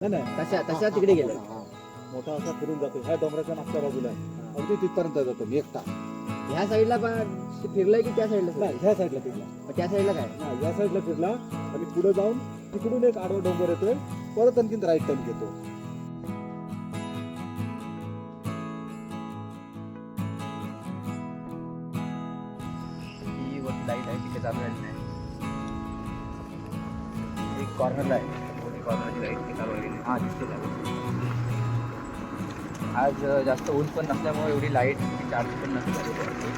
नाही नाही तशा तशा तिकडे गेले. हा. मोठा असा फिरून जातो ह्या डोंगराच्या मागच्या बाजूला आहे. अगदी तिथपर्यंत जातो मी एकटा. ह्या साईडला पण फिरलाय की त्या साईडला? नाही ह्या साईडला फिरला. त्या साईडला काय? हा या साईडला फिरला आणि पुढे जाऊन तिकडून एक आडवा डोंगर येतोय, परत आणखीन राईट टर्न घेतो. ही वरती लाईट आहे तिथे चालू झाली नाही. एक कॉर्नरला आहे कॉर्नरची लाईट ती चालू झालेली. हां दिसते चालू. आज जास्त ऊन पण नसल्यामुळे एवढी लाईट चार्ज पण नसते.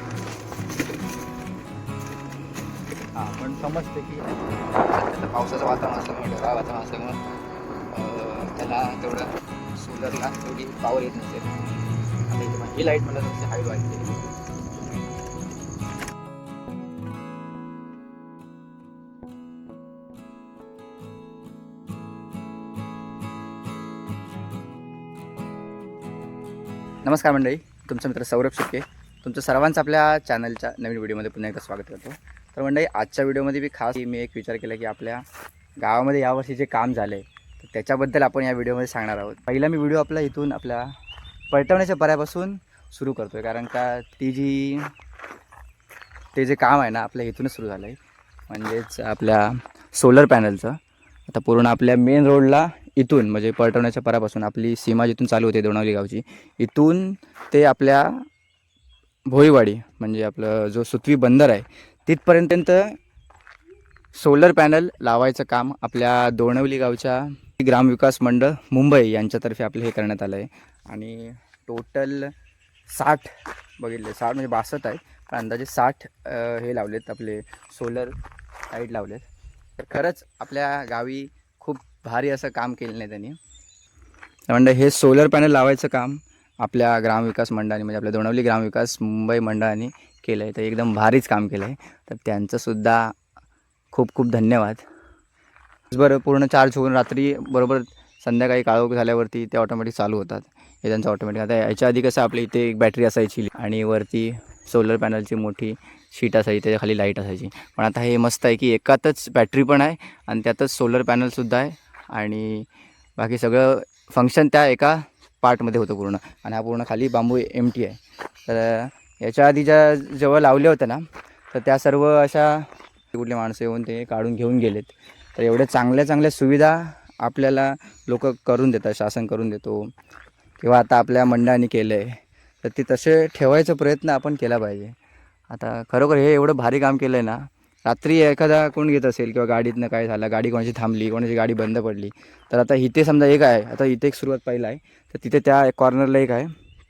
हां पण समजते की सध्या पावसाचं वातावरण असल्यामुळे ढगाळ वातावरण असल्यामुळं त्याला तेवढं सोलरला तेवढी पॉवर येत नसेल. आता इथे ही लाईट मला थोडीशी हाईट वाटते. नमस्कार मंडळी, तुमचा मित्र सौरभ शिर्के तुमचं सर्वांचं आपल्या चॅनलच्या नवीन व्हिडिओमध्ये पुन्हा एकदा स्वागत करतो. तर मंडळी आजच्या व्हिडिओमध्ये मी एक विचार केला की आपल्या गावामध्ये यावर्षी जे काम झालं आहे तर त्याच्याबद्दल आपण या व्हिडिओमध्ये सांगणार आहोत. पहिला मी व्हिडिओ आपला इथून आपल्या पलटवण्याच्या पर्यापासून सुरू करतो आहे, कारण का ते जे काम आहे ना आपल्या इथूनच सुरू झालं आहे. म्हणजेच आपल्या सोलर पॅनलचं आता पूर्ण आपल्या मेन रोडला इथून म्हणजे पलटवण्याच्या परापासून आपली सीमा जिथून चालू होते दोणावली गावची, इथून ते आपल्या भोईवाडी म्हणजे आपलं जो सुतवी बंदर आहे तिथपर्यंत सोलर पॅनल लावायचं काम आपल्या दोणवली गावच्या ग्रामविकास मंडळ मुंबई यांच्यातर्फे आपलं हे करण्यात आलं आहे. आणि टोटल 60 बघितले 60 म्हणजे 62 आहे, पण अंदाजे 60 हे लावलेत आपले सोलर लाईट लावलेत. तर खरंच आपल्या गावी खूप भारी असं काम केलं नाही त्यांनी. म्हणजे हे सोलर पॅनल लावायचं काम आपल्या ग्रामविकास मंडळाने म्हणजे आपल्या दोणवली ग्रामविकास मुंबई मंडळाने केलं आहे. तर एकदम भारीच काम केलं आहे. तर त्यांचंसुद्धा खूप खूप धन्यवाद. बरं पूर्ण चार्ज होऊन रात्री बरोबर संध्याकाळी काळोख झाल्यावरती ते ऑटोमॅटिक चालू होतात. हे त्यांचं ऑटोमॅटिक. आता याच्या आधी कसं आपल्या इथे एक बॅटरी असायची आणि वरती सोलर पॅनलची मोठी शीट असायची, त्याच्या खाली लाईट असायची. पण आता हे मस्त आहे की एकातच बॅटरी पण आहे आणि त्यातच सोलर पॅनलसुद्धा आहे आणि बाकी सगळं फंक्शन त्या एका पार्टमध्ये होतं पूर्ण. आणि हा पूर्ण खाली बांबू एमटी आहे. तर याच्या आधी ज्या जेव्हा लावले होते ना तर त्या सर्व अशा कुठले माणसं येऊन ते काढून घेऊन गेलेत. तर एवढ्या चांगल्या चांगल्या सुविधा आपल्याला लोक करून देतात, शासन करून देतो किंवा आता आपल्या मंडळाने केलं आहे. तर ते तसे ठेवायचा प्रयत्न आपण केला पाहिजे. आता खरोखर हे एवढं भारी काम केलं आहे ना. रात्री एखादा कोण घेत असेल किंवा गाडीतनं काय झालं, गाडी कोणाची थांबली, कोणाची गाडी बंद पडली, तर आता इथे समजा एक आहे, आता इथे एक सुरुवात पहिला आहे तर तिथे त्या कॉर्नरला एक आहे,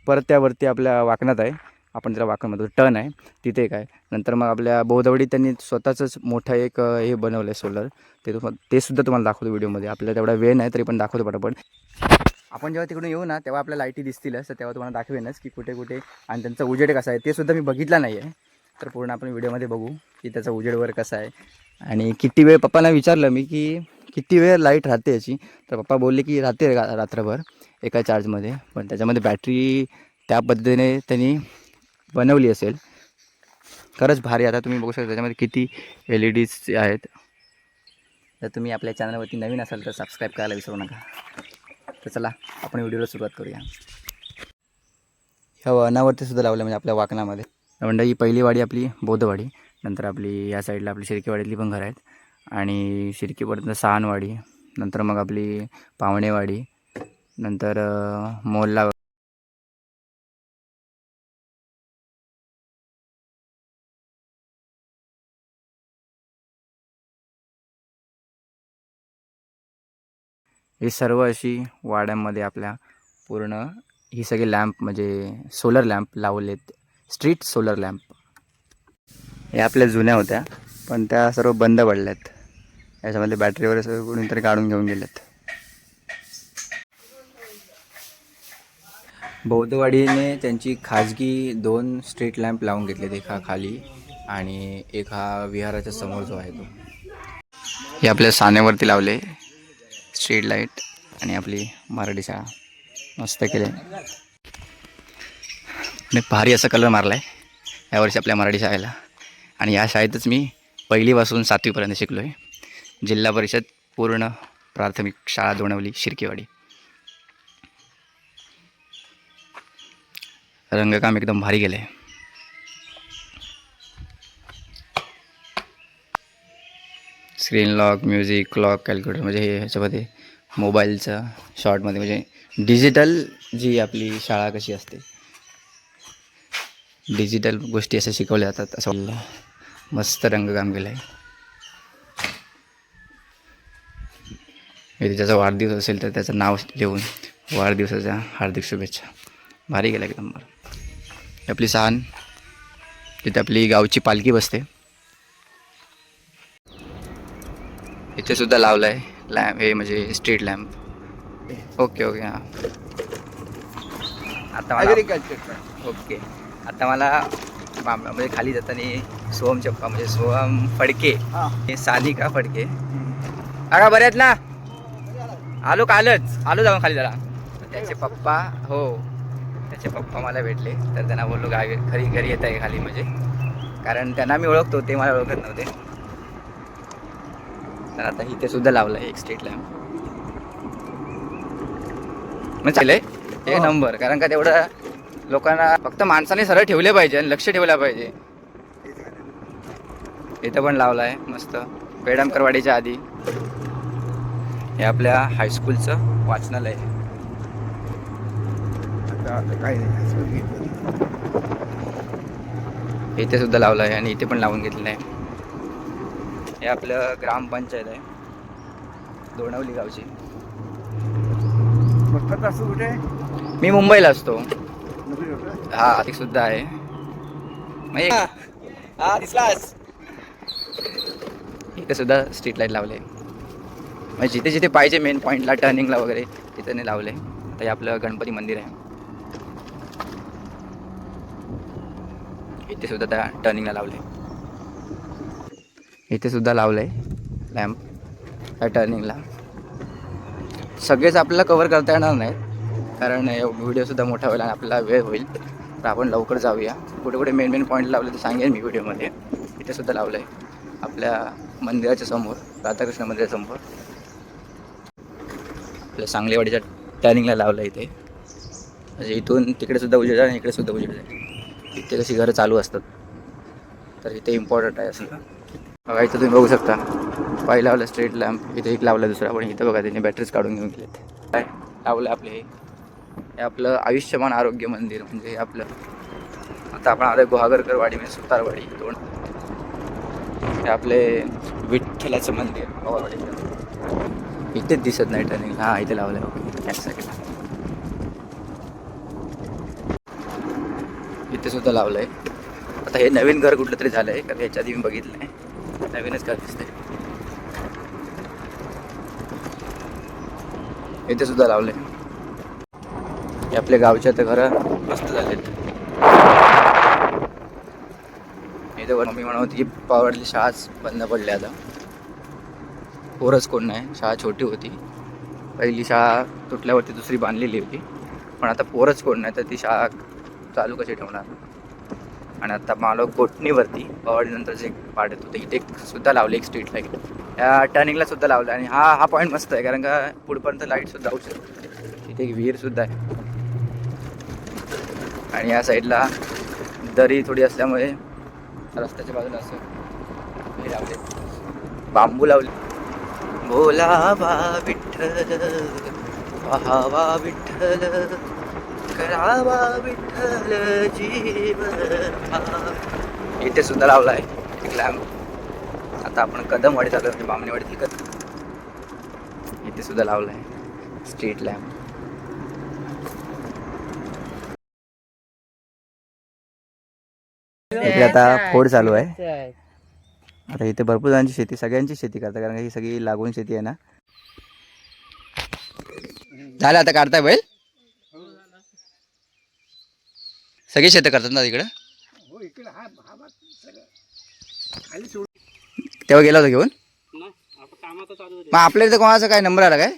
परत त्यावरती आपल्या वाकणात आहे, आपण त्याला वाकणमध्ये टर्न आहे तिथे एक आहे. नंतर मग आपल्या बोधवडीत त्यांनी स्वतःचंच मोठं एक हे बनवलं आहे सोलर. ते सुद्धा तुम्हाला दाखवतो व्हिडिओमध्ये. आपल्याला तेवढा वेळ नाही तरी पण दाखवतो पटापट. आपण जेव्हा तिकडून येऊ ना तेव्हा आपल्या लाईटी दिसतीलच, तर तेव्हा तुम्हाला दाखवेनच की कुठे कुठे आणि त्यांचा उजेड कसा आहे ते सुद्धा मी बघितला नाही आहे. तर पूर्ण आपण व्हिडिओमध्ये बघू की त्याचा उजेड वगैरे कसा आहे आणि किती वेळ. पप्पांना विचारलं मी की किती वेळ लाईट राहते याची, तर पप्पा बोलले की राहते रात्रभर एका चार्जमध्ये. पण त्याच्यामध्ये बॅटरी त्या पद्धतीने त्यांनी बनवली असेल. खरंच भारी. आता तुम्ही बघू शकता त्याच्यामध्ये किती LEDs आहेत. तर तुम्ही आपल्या चॅनलवरती नवीन असाल तर सबस्क्राईब करायला विसरू नका. तर चला आपण व्हिडिओला सुरुवात करूया. ह्या वनावरती सुद्धा लावलं म्हणजे आपल्या वाकणामध्ये. म्हणजे ही पहिली वाडी आपली बौद्धवाडी, नंतर आपली या साईडला आपली शिर्केवाडीतली पण घरं आहेत आणि शिर्केपर्यंत सहानवाडी, नंतर मग आपली पावणेवाडी, नंतर मोल्ला. ही सर्व अशी वाड्यांमध्ये आपल्या पूर्ण ही सगळे लॅम्प म्हणजे सोलर लॅम्प लावलेत. स्ट्रीट सोलर लॅम्प हे आपल्या जुन्या होत्या पण त्या सर्व बंद पडल्यात. याच्यामध्ये बॅटरीवर सर्व कोणीतरी काढून घेऊन गेलेत. बौद्धवाडीने त्यांची खाजगी 2 स्ट्रीट लॅम्प लावून घेतलेत, एक हा खाली आणि एक हा विहाराच्या समोर जो आहे तो. हे आपल्या सानेवरती लावले स्ट्रीट लाईट आणि आपली मराठी शाळा मस्त केले आणि भारी असा कलर मारला आहे यावर्षी आपल्या मराठी शाळेला. आणि या शाळेतच मी पहिलीपासून 7वीपर्यंत शिकलो आहे. जिल्हा परिषद पूर्ण प्राथमिक शाळा दोणवली शिर्केवाडी. रंगकाम एकदम भारी गेलं आहे. Screen lock, music, clock, calculator म्हणजे हे ह्याच्यामध्ये मोबाईलचं शॉर्टमध्ये म्हणजे डिजिटल जी आपली शाळा कशी असते, डिजिटल गोष्टी अशा शिकवल्या जातात असं मस्त रंगकाम केलं आहे. यदि ज्याचा वाढदिवस असेल तर त्याचं नाव लिहून वाढदिवसाच्या हार्दिक शुभेच्छा. भारी गेला एकदम. आपली सहान तिथे आपली गावची पालखी बसते. इथे सुद्धा लावलं आहे लॅम्प, हे म्हणजे स्ट्रीट लॅम्प. ओके ओके हां. आता मला ओके आता मला म्हणजे खाली जाताना सोहम चप्पा म्हणजे सोहम फडके, हे सानिका फडके अगा बऱ्यात ना, आलो जाऊन खाली जरा. त्याचे पप्पा, हो त्याचे पप्पा मला भेटले तर त्यांना बोललो गावी घरी येत आहे खाली, म्हणजे कारण त्यांना मी ओळखतो, ते मला ओळखत नव्हते. तर आता इथे सुद्धा लावलं आहे एक स्ट्रीट लॅम्प. मग चालेल एक नंबर, कारण का तेवढं लोकांना फक्त माणसाने सरळ ठेवले पाहिजे आणि लक्ष ठेवलं पाहिजे. इथं पण लावलं आहे मस्त पेडमकरवाडीच्या आधी. हे आपल्या हायस्कूलचं वाचनालय आहे. इथे सुद्धा लावलं आहे आणि इथे पण लावून घेतलेलं आहे. हे आपलं ग्रामपंचायत आहे दोणवली गावची. मी मुंबईला असतो. हा ते सुद्धा आहे. हा दिसलास. इथे सुद्धा स्ट्रीट लाईट लावले, म्हणजे जिथे जिथे पाहिजे मेन पॉईंटला टर्निंगला वगैरे तिथे नाही लावले. आता हे आपलं गणपती मंदिर आहे. इथे सुद्धा त्या टर्निंगला लावले. इथे सुद्धा लावलं आहे लॅम्प त्या टर्निंगला. सगळेच आपल्याला कवर करता येणार नाहीत कारण व्हिडिओसुद्धा मोठा होईल आणि आपल्याला वेळ होईल. तर आपण लवकर जाऊया. कुठे कुठे मेन पॉईंट लावले तर सांगेन मी व्हिडिओमध्ये. इथे सुद्धा लावलं आहे आपल्या मंदिराच्या समोर, राधाकृष्ण मंदिरासमोर. आपल्या सांगलीवाडीच्या टर्निंगला लावलं आहे इथे. म्हणजे इथून तिकडे सुद्धा उजेड आहे आणि इकडे सुद्धा उजेड आहे. इथे कशी घरं चालू असतात तर इथे इम्पॉर्टंट आहे असं. बघा इथं तुम्ही बघू शकता पहिला लावलं स्ट्रीट लॅम्प, इथे एक लावला दुसरा, पण इथं बघा त्यांनी बॅटरीज काढून घेऊन गेलेत. काय लावलं आपले हे आपलं आयुष्यमान आरोग्य मंदिर, म्हणजे हे आपलं आता आपण आलं गुहागरकरवाडी म्हणजे सुतारवाडी दोन. हे आपले विठ्ठलाचं मंदिर पवारवाडीचं. इथेच दिसत नाही टर्निंग. हां इथे लावलं आहे ओके त्या साईडला. इथे सुद्धा लावलं आहे. आता हे नवीन घर कुठलं तरी झालं आहे कारण ह्याच्या आधी मी बघितलं नाही. नवीनच घर दिसतंय. इथे सुद्धा लावलं आहे. हे आपल्या गावच्या तर घरं मस्त झालेत. इथे मम्मी म्हणत होती की पावडली शाळाच बंद पडली आता, पोरच कोण नाही. शाळा छोटी होती, पहिली शाळा तुटल्यावरती दुसरी बांधलेली होती, पण आता पोरच कोण नाही तर ती शाळा चालू कशी ठेवणार. आणि आता मालो कोटणीवरती पवाडीनंतर जे पाड येतो तर इथे सुद्धा लावले एक स्ट्रीट लाईट. या टर्निंगला सुद्धा लावलं आणि हा पॉईंट मस्त आहे कारण का पुढपर्यंत लाईट सुद्धा जाऊ शकते. इथे एक विहीर सुद्धा आहे आणि या साईडला दरी थोडी असल्यामुळे रस्त्याच्या बाजूला असं हे लावले, बांबू लावले. बोलावा विठ्ठल पहावा विठ्ठल करावा विठ्ठल जीवन. इथे सुद्धा लावला आहे एक लॅम्प. आता आपण कदमवाडीत आलो म्हणजे बामणेवाडीतील कदम. इथे सुद्धा लावला आहे स्ट्रीट लॅम्प. इथे आता फोड चालू आहे. आता इथे भरपूर जणांची शेती, सगळ्यांची शेती करतात कारण ही सगळी लागून शेती आहे ना. झालं आता काढताय बैल. सगळी शेतं करतात ना तिकडं. तेव्हा गेला होता घेऊन. मग आपल्या इथं कोणाचा काय नंबर आला काय.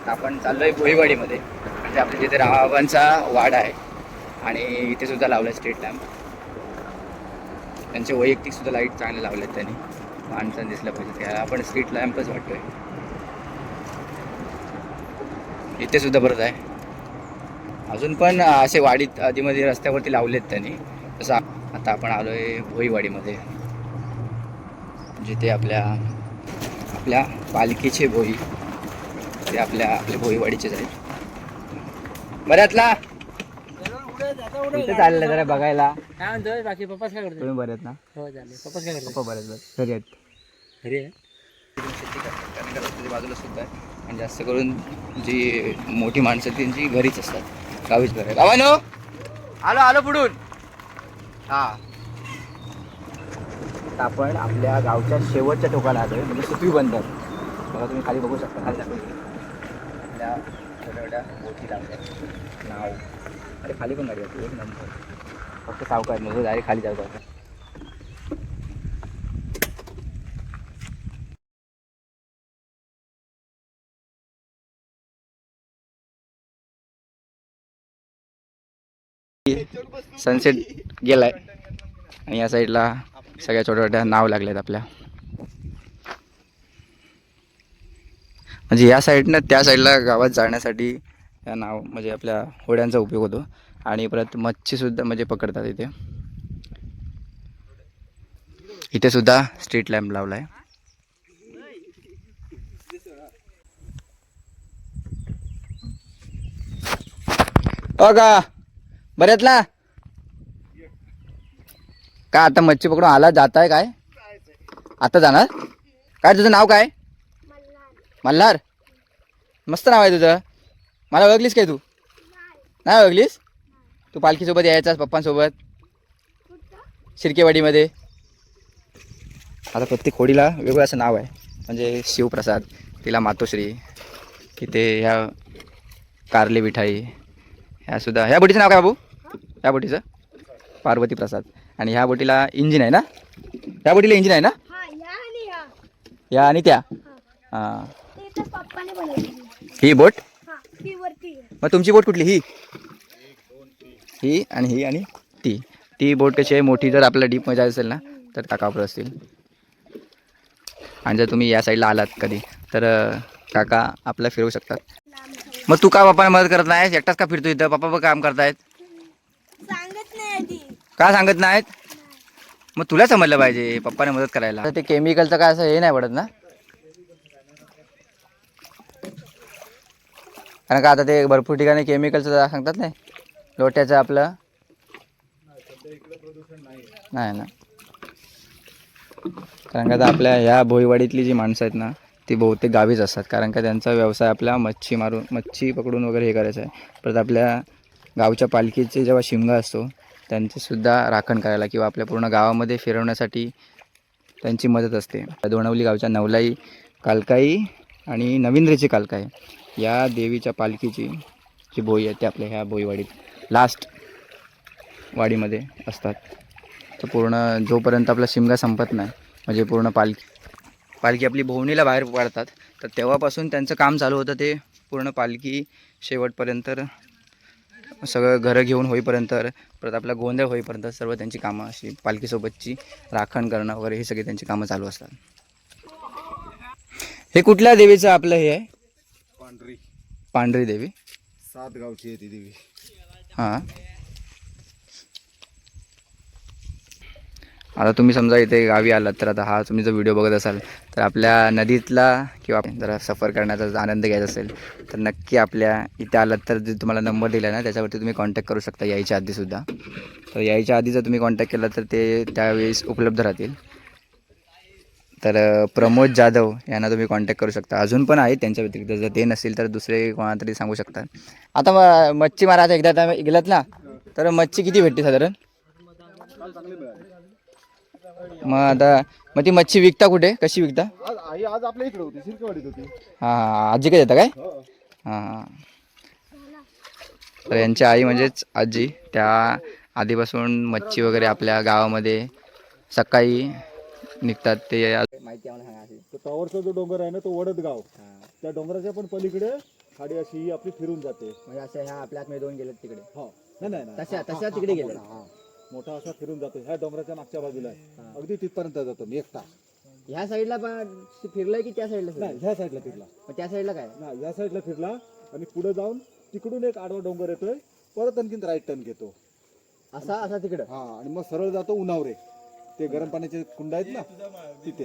आपण चाललोय भोईवाडीमध्ये, म्हणजे आपल्या जिथे रावांचा वाडा आहे आणि इथे सुद्धा लावलाय स्ट्रीट लॅम्प. त्यांचे वैयक्तिक सुद्धा लाईट चांगले लावलेत त्यांनी, माणसांना दिसलं पाहिजे त्याला. आपण स्ट्रीट लॅम्पच वाटतोय. इथे सुद्धा परत आहे. अजून पण असे वाडीत आधीमध्ये रस्त्यावरती लावलेत त्यांनी. तसं आता आपण आलोय भोईवाडीमध्ये, जिथे आपल्या आपल्या पालखीचे भोई ते आपल्या भोईवाडीचेच आहेत. बऱ्यातला इथे चाललंय जरा बघायला. काय म्हणतोय बाकी पप्पाच काय करतोय? तुम्ही बरे आहेत ना? हो झाले. पप्पाच काय करतोय? पप्पा बरे आहेत, घरी आहेत. घरी आहे. त्याच्या बाजूला सुद्धा आहे. आणि जास्त करून जी मोठी माणसं त्यांची घरीच असतात, गावीच घर आहे. गावानो आलो आलो पुढून. हा, आता आपण आपल्या गावच्या शेवटच्या टोकाला आलोय, म्हणजे सुतवी बंदर. बघा तुम्ही खाली बघू शकता. खाली दाखवतो आपल्या छोट्या छोट्या बोटी लावल्या, नाव. अरे खाली पण गाडी असते एक नंतर. फक्त सावकार नको डायरेक्ट खाली जाऊ. सनसेट गेलाय आणि या साईडला सगळ्या छोट्या छोट्या नाव लागल्यात आपल्या. म्हणजे या साईडनं त्या साईडला गावात जाण्यासाठी या नाव म्हणजे आपल्या होड्यांचा उपयोग होतो. आणि परत मच्छीसुद्धा म्हणजे पकडतात इथे. इथे सुद्धा स्ट्रीट लॅम्प लावला आहे. हो का बऱ्यातला का आता मच्छी पकडून आला जाताय काय? आता जाणार काय? तुझं नाव काय? मल्हार. मस्त नाव आहे तुझं. मला ओळखलीस काय तू? नाही ओळखलीस? तू पालखीसोबत यायचास पप्पांसोबत शिर्केवाडीमध्ये. आता प्रत्येक होडीला वेगळं असं नाव आहे. म्हणजे शिवप्रसाद, तिला मातोश्री, इथे ह्या कारले मिठाई, ह्या सुद्धा. ह्या बोटीचं नाव काय बाबू? ह्या बोटीचं पार्वती प्रसाद. आणि ह्या बोटीला इंजिन आहे ना? ह्या बोटीला इंजिन आहे ना? या आणि त्या. हां, ही बोट. मग तुमची बोट कुठली? ही आणि ही आणि ती. ती बोट कशी आहे मोठी. जर आपल्याला डीप मजा असेल ना तर काकावर असतील. आणि जर तुम्ही या साईडला आलात कधी तर काका आपल्याला फिरवू शकतात. मग तू का पप्पाला मदत करत नाहीस? एकटाच का फिरतो इथं? पप्पा पण काम करतायत. सांगत नाही का सांगत नाहीत? मग तुला समजलं पाहिजे पप्पाने मदत करायला. ते केमिकलचं काय असं हे नाही पडत ना? कारण का आता ते भरपूर ठिकाणी केमिकलचं सांगतात नाही, लोट्याचं आपलं नाही ना. कारण का आता आपल्या ह्या भोईवाडीतली जी माणसं आहेत ना ती बहुतेक गावीच असतात. कारण का त्यांचा व्यवसाय आपला मच्छी पकडून वगैरे हे करायचं आहे. परत आपल्या गावच्या पालखीचे जेव्हा शिमगा असतो त्यांचीसुद्धा राखण करायला किंवा आपल्या पूर्ण गावामध्ये फिरवण्यासाठी त्यांची मदत असते. दोणवली गावच्या नवलाई कालकाई आणि नवींद्रीची कालकाई या देवीच्या पालखीची जी भोई आहे ते आपल्या ह्या भोईवाडीत लास्ट वाडीमध्ये असतात. तर पूर्ण जोपर्यंत आपला शिमगा संपत नाही म्हणजे पूर्ण पालखी आपली भोवणीला बाहेर पडतात तर तेव्हापासून त्यांचं काम चालू होतं. ते पूर्ण पालखी शेवटपर्यंत सगळं घरं घेऊन होईपर्यंत, परत आपला गोंधळ होईपर्यंत सर्व त्यांची कामं अशी पालखीसोबतची राखण करणं वगैरे ही सगळी त्यांची कामं चालू असतात. हे कुठल्या देवीचं आपलं हे आहे? पांढरी देवी. 7 गावची आहे ती देवी. हां, आता तुम्ही समजा इथे गावी आलात तर आता हा तुम्ही जो व्हिडिओ बघत असाल तर आपल्या नदीतला किंवा जरा सफर करण्याचा आनंद घ्यायचा असेल तर नक्की आपल्या इथे आलात तर जे तुम्हाला नंबर दिला ना त्याच्यावरती तुम्ही कॉन्टॅक्ट करू शकता यायच्या आधीसुद्धा. तर यायच्या आधी जर तुम्ही कॉन्टॅक्ट केला तर ते त्यावेळेस उपलब्ध राहतील. तर प्रमोद जाधव यांना तुम्ही कॉन्टॅक्ट करू शकता. अजून पण आहेत त्यांच्या व्यतिरिक्त, जर ते नसतील तर दुसरे कोणाला तरी सांगू शकता. आता मच्छी मारायचं एकदा आता गेलात ना तर मच्छी किती भेटते साधारण? मग ती मच्छी विकता कुठे? कशी विकता? आज आपल्या इकडे होती, शिर्केवाडीत होती. हां, आजी काय येतं काय? हां, तर यांची आई म्हणजेच आजी त्या आधीपासून मच्छी वगैरे आपल्या गावामध्ये सकाळी निघतात ते माहिती आम्हाला सांगा अशी. तो टॉवरचा जो डोंगर आहे ना तो वडद गाव, त्या डोंगराच्या पण पलीकडे खाडी अशी ही आपली फिरून जाते. म्हणजे असं ह्या आपल्या आतमध्ये दोन गेलेत तिकडे. हा नाही नाही नाही. तशा तिकडे गेले. मोठा असा फिरून जातो, ह्या डोंगराच्या मागच्या बाजूला आहे, अगदी तिथपर्यंत जातो मी एकटा. ह्या साईडला पण फिरलाय की त्या साईडला? नाही ह्या साईडला फिरला. मग त्या साईडला काय? नाही ह्या साईडला फिरला आणि पुढे जाऊन तिकडून एक आडवा डोंगर येतोय, परत आणखीन राईट टर्न घेतो असा तिकडं. हा आणि मग सरळ जातो उन्हावरे, ते गरम पाण्याचे कुंड आहेत ना तिथे.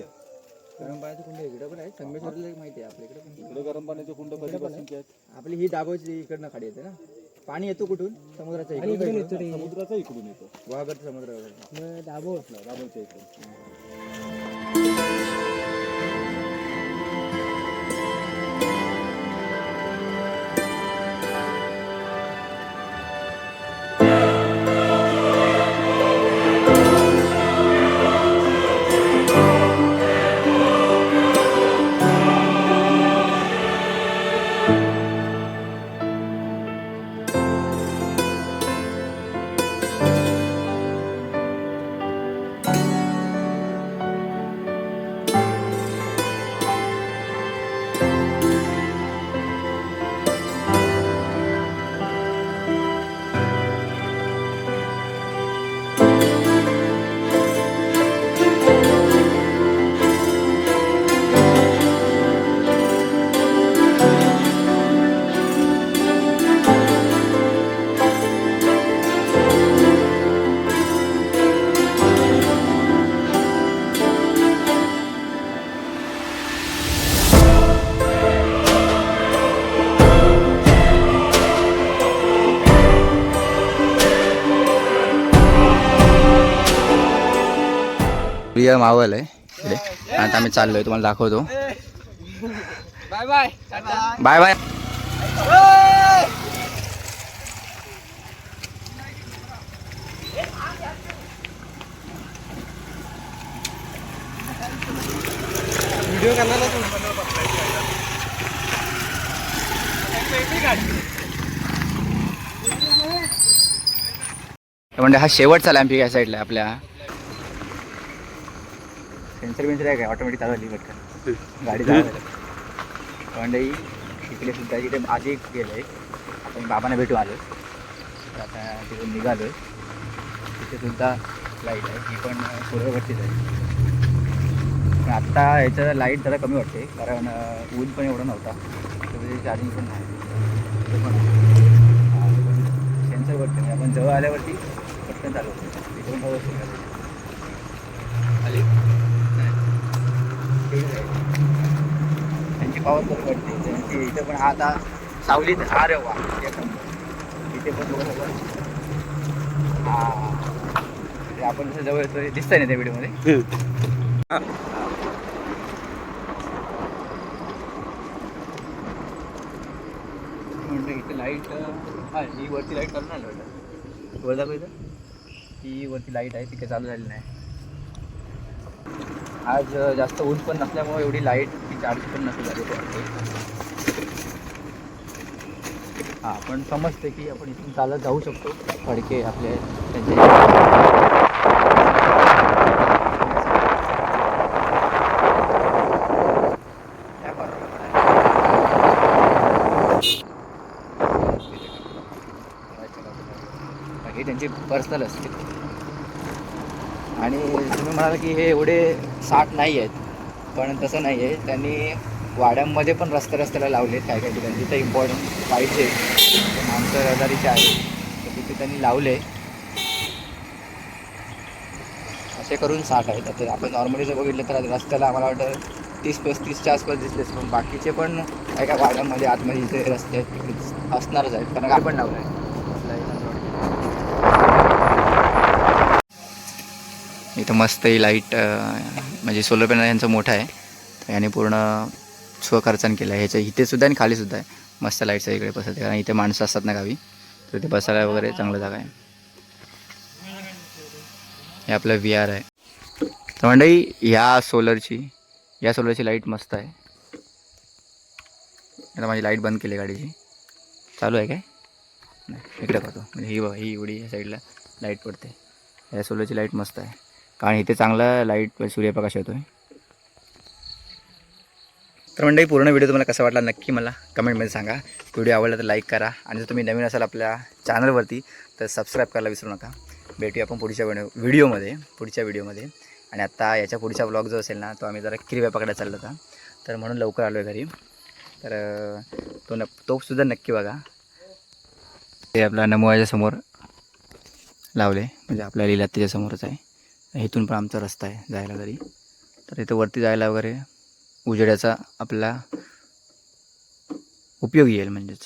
गरम पाण्याचे कुंड इकडे पण आहे, संगमेश्वरला माहिती आहे आपल्या इकडे पण. इकडे गरम पाण्याचे कुंड कधीपासूनचे आहेत. आपली ही दाबोची इकडनं खाडी येते ना. पाणी येतो कुठून? समुद्राच्या इकडून इकडून येतो रे. समुद्राचा इकडून येतो, वाघर समुद्र वगैरे. दाबो दाभोळच्या इकडून. प्रिय मावल आहे इकडे. आता आम्ही चाललोय, तुम्हाला दाखवतो. Bye bye. Bye bye. Video करणार तू. म्हणजे हा शेवटचा लॅम्प या साईडला आपल्या. सेन्सर बेन्सर आहे काय, ऑटोमॅटिक चालू झाली पटकन गाडी चालू. मंडई इकडे सुद्धा इकडे आधी गेलं आहे. आता मी बाबांना भेटून आलो, तर आता तिकडून निघालो आहे. तिथे सुद्धा लाईट आहे, ही पण सोलरवरतीच आहे. पण आत्ता ह्याचं लाईट जरा कमी वाटते, कारण ऊन पण एवढं नव्हता, तर चार्जिंग पण नाही. ते पण सेन्सरवरती नाही, आपण जवळ आल्यावरती पटकन चालू होतं. तिकडून व्यवस्थित खाली त्यांची पावर कमी वाटते त्यांची इथे. पण हा आता सावलीत हा रे वा इथे पण बरोबर. हा आपण जसं जवळ येतो दिसतंय ना त्या व्हिडिओमध्ये. म्हटलं इथे लाईट, हा ही वरती लाईट चालू नाही वाटतं. वर दाखव इथं, ही वरती लाईट आहे, तिथे चालू झाली नाही. आज जास्त ऊन पण नसल्यामुळे एवढी लाईट ती चार्ज पण नसेल झाली वाटते. हां पण समजते की आपण इथून चालत जाऊ शकतो. फडके आपले त्यांचे हे त्यांची पर्सनल असते. आणि तुम्ही म्हणाल की हे एवढे साठ नाही आहेत, पण तसं नाही आहे. त्यांनी वाड्यांमध्ये पण रस्त्याला लावले काय काय ठिकाणी जिथे इम्पॉर्टंट पाहिजे, माणसं रहदारीचे आहे तर तिथे त्यांनी लावले. असे करून 60 आहेत. आता आपण नॉर्मली जर बघितलं तर रस्त्याला आम्हाला वाटतं 30-35च्या आसपास दिसलेच, पण बाकीचे पण काय काय वाड्यांमध्ये आतमध्ये इथे रस्ते आहेत तिकडे असणारच आहेत, कारण काय पण लावलं आहे. इथं मस्त ही लाईट, म्हणजे सोलर पॅनल यांचं मोठं आहे, तर याने पूर्ण स्वखर्चाने केलं आहे. ह्याच्या इथे सुद्धा आणि खाली सुद्धा आहे. मस्त लाईट्स आहे इकडे बसते, कारण इथे माणसं असतात ना गावी, तर ते बसायला वगैरे चांगलं जागा आहे. हे आपलं VR आहे. तर मंडळी या सोलरची लाईट मस्त आहे. आता माझी लाईट बंद केली गाडीची, चालू आहे काय नाही इकडे करतो. म्हणजे ही एवढी या साईडला लाईट पडते. या सोलरची लाईट मस्त आहे कारण इथे चांगला लाईट सूर्यप्रकाश येतो आहे. तर मंडळी पूर्ण व्हिडिओ तुम्हाला कसा वाटला नक्की मला कमेंटमध्ये सांगा. व्हिडिओ आवडला तर लाईक करा आणि जर तुम्ही नवीन असाल आपल्या चॅनलवरती तर सबस्क्राईब करायला विसरू नका. भेटूया आपण पुढच्या व्हिडिओमध्ये. आणि आत्ता याच्या पुढचा व्लॉग जो असेल ना तो आम्ही जरा किरव्या पकडायला चाललो होता तर म्हणून लवकर आलो आहे घरी. तर तो सुद्धा नक्की बघा. ते आपला नमोयाच्या समोर लावले म्हणजे आपल्या लीलात्तीच्या समोरच आहे. इथून पण आमचा रस्ता आहे जायला घरी. तर इथं वरती जायला वगैरे उजेडाचा आपला उपयोग येईल म्हणजेच